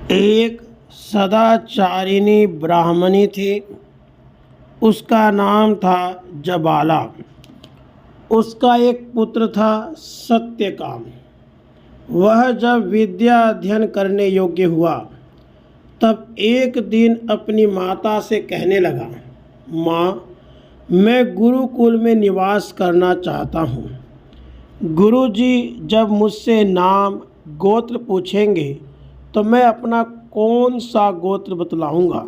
एक सदाचारिणी ब्राह्मणी थी। उसका नाम था जबाला। उसका एक पुत्र था सत्यकाम। वह जब विद्या अध्ययन करने योग्य हुआ तब एक दिन अपनी माता से कहने लगा, माँ, मैं गुरुकुल में निवास करना चाहता हूँ। गुरुजी जब मुझसे नाम गोत्र पूछेंगे तो मैं अपना कौन सा गोत्र बतलाऊंगा।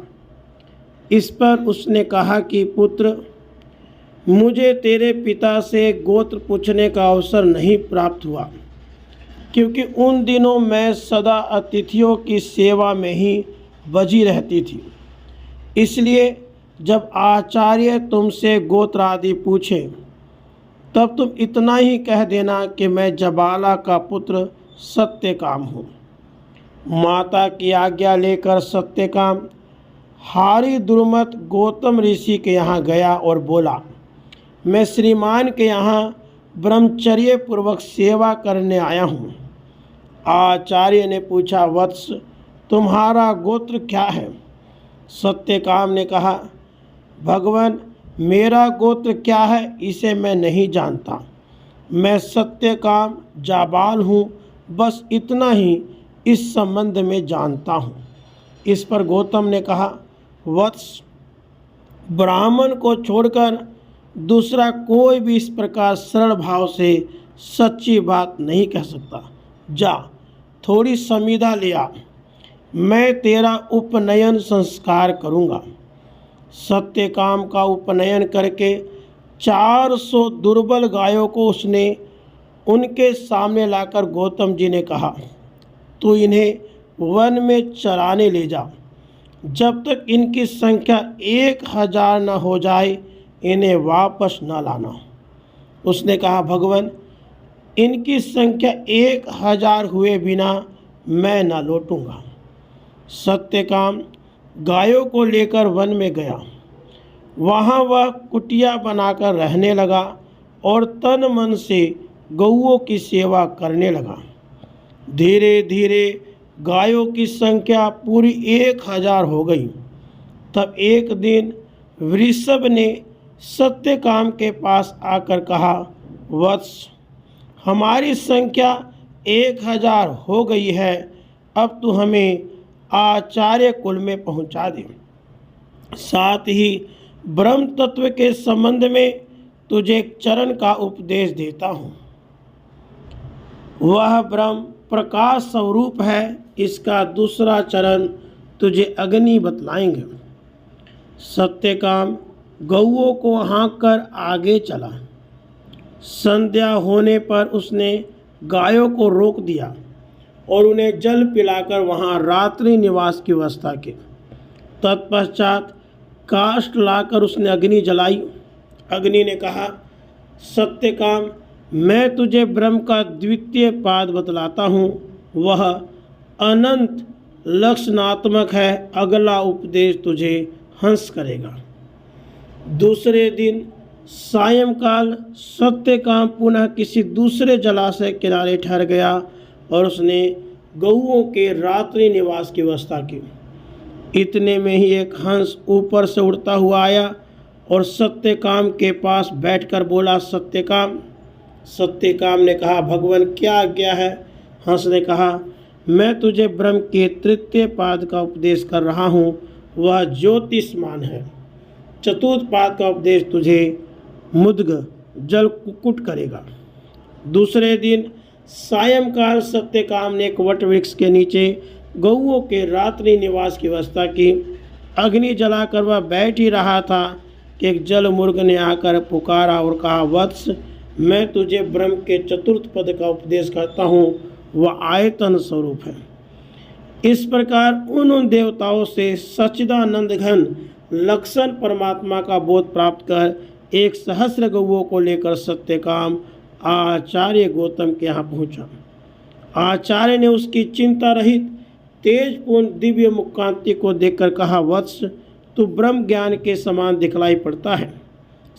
इस पर उसने कहा कि पुत्र, मुझे तेरे पिता से गोत्र पूछने का अवसर नहीं प्राप्त हुआ, क्योंकि उन दिनों मैं सदा अतिथियों की सेवा में ही बजी रहती थी। इसलिए जब आचार्य तुमसे गोत्र आदि पूछें तब तुम इतना ही कह देना कि मैं जबाला का पुत्र सत्यकाम हूँ। माता की आज्ञा लेकर सत्यकाम हारी दुर्मत गौतम ऋषि के यहाँ गया और बोला, मैं श्रीमान के यहाँ ब्रह्मचर्य पूर्वक सेवा करने आया हूँ। आचार्य ने पूछा, वत्स, तुम्हारा गोत्र क्या है? सत्यकाम ने कहा, भगवान, मेरा गोत्र क्या है इसे मैं नहीं जानता। मैं सत्यकाम जाबाल हूँ, बस इतना ही इस संबंध में जानता हूँ। इस पर गौतम ने कहा, वत्स, ब्राह्मण को छोड़कर दूसरा कोई भी इस प्रकार सरल भाव से सच्ची बात नहीं कह सकता। जा, थोड़ी समीधा ले आ, मैं तेरा उपनयन संस्कार करूँगा। सत्यकाम का उपनयन करके 400 दुर्बल गायों को उसने उनके सामने लाकर गौतम जी ने कहा, तू इन्हें वन में चराने ले जा। जब तक इनकी संख्या 1000 न हो जाए इन्हें वापस न लाना। उसने कहा, भगवान, इनकी संख्या 1000 हुए बिना मैं न लौटूंगा। सत्यकाम गायों को लेकर वन में गया। वहाँ वह कुटिया बनाकर रहने लगा और तन मन से गौओं की सेवा करने लगा। धीरे धीरे गायों की संख्या पूरी 1000 हो गई। तब एक दिन वृषभ ने सत्यकाम के पास आकर कहा, वत्स, हमारी संख्या 1000 हो गई है, अब तू हमें आचार्य कुल में पहुंचा दे। साथ ही ब्रह्म तत्व के संबंध में तुझे एक चरण का उपदेश देता हूँ। वह ब्रह्म प्रकाश स्वरूप है। इसका दूसरा चरण तुझे अग्नि बतलाएंगे। सत्यकाम गौओं को हाँक कर आगे चला। संध्या होने पर उसने गायों को रोक दिया और उन्हें जल पिलाकर वहाँ रात्रि निवास की व्यवस्था की। तत्पश्चात काष्ठ लाकर उसने अग्नि जलाई। अग्नि ने कहा, सत्यकाम, मैं तुझे ब्रह्म का द्वितीय पाद बतलाता हूँ। वह अनंत लक्षणात्मक है। अगला उपदेश तुझे हंस करेगा। दूसरे दिन सायंकाल सत्यकाम पुनः किसी दूसरे जलाशय किनारे ठहर गया और उसने गौओं के रात्रि निवास की व्यवस्था की। इतने में ही एक हंस ऊपर से उड़ता हुआ आया और सत्यकाम के पास बैठकर बोला, सत्यकाम। सत्यकाम ने कहा, भगवान, क्या आज्ञा है? हंस ने कहा, मैं तुझे ब्रह्म के तृतीय पाद का उपदेश कर रहा हूँ। वह ज्योतिष्मान है। चतुर्थ पाद का उपदेश तुझे मुद्ग जल कुक्कुट करेगा। दूसरे दिन सायंकाल सत्यकाम ने एक वट वृक्ष के नीचे गौओं के रात्रि निवास की व्यवस्था की। अग्नि जलाकर वह बैठ ही रहा था कि एक जल मुर्ग ने आकर पुकारा और कहा, वत्स, मैं तुझे ब्रह्म के चतुर्थ पद का उपदेश करता हूँ। वह आयतन स्वरूप है। इस प्रकार उन देवताओं से सच्चिदानंद घन लक्षण परमात्मा का बोध प्राप्त कर 1,000 गौओं को लेकर सत्यकाम आचार्य गौतम के यहाँ पहुँचा। आचार्य ने उसकी चिंता रहित तेजपूर्ण दिव्य मुखकांति को देखकर कहा, वत्स, तू ब्रह्म ज्ञान के समान दिखलाई पड़ता है।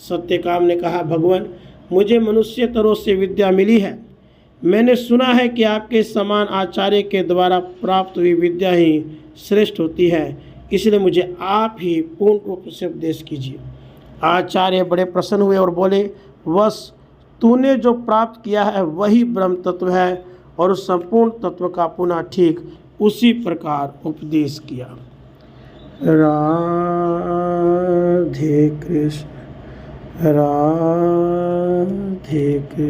सत्यकाम ने कहा, भगवान, मुझे मनुष्यतरों से विद्या मिली है, मैंने सुना है कि आपके समान आचार्य के द्वारा प्राप्त हुई विद्या ही श्रेष्ठ होती है, इसलिए मुझे आप ही पूर्ण रूप से उपदेश कीजिए। आचार्य बड़े प्रसन्न हुए और बोले, बस तूने जो प्राप्त किया है वही ब्रह्म तत्व है, और उस संपूर्ण तत्व का पुनः ठीक उसी प्रकार उपदेश किया। राधे कृष्ण, राधे कृष्ण।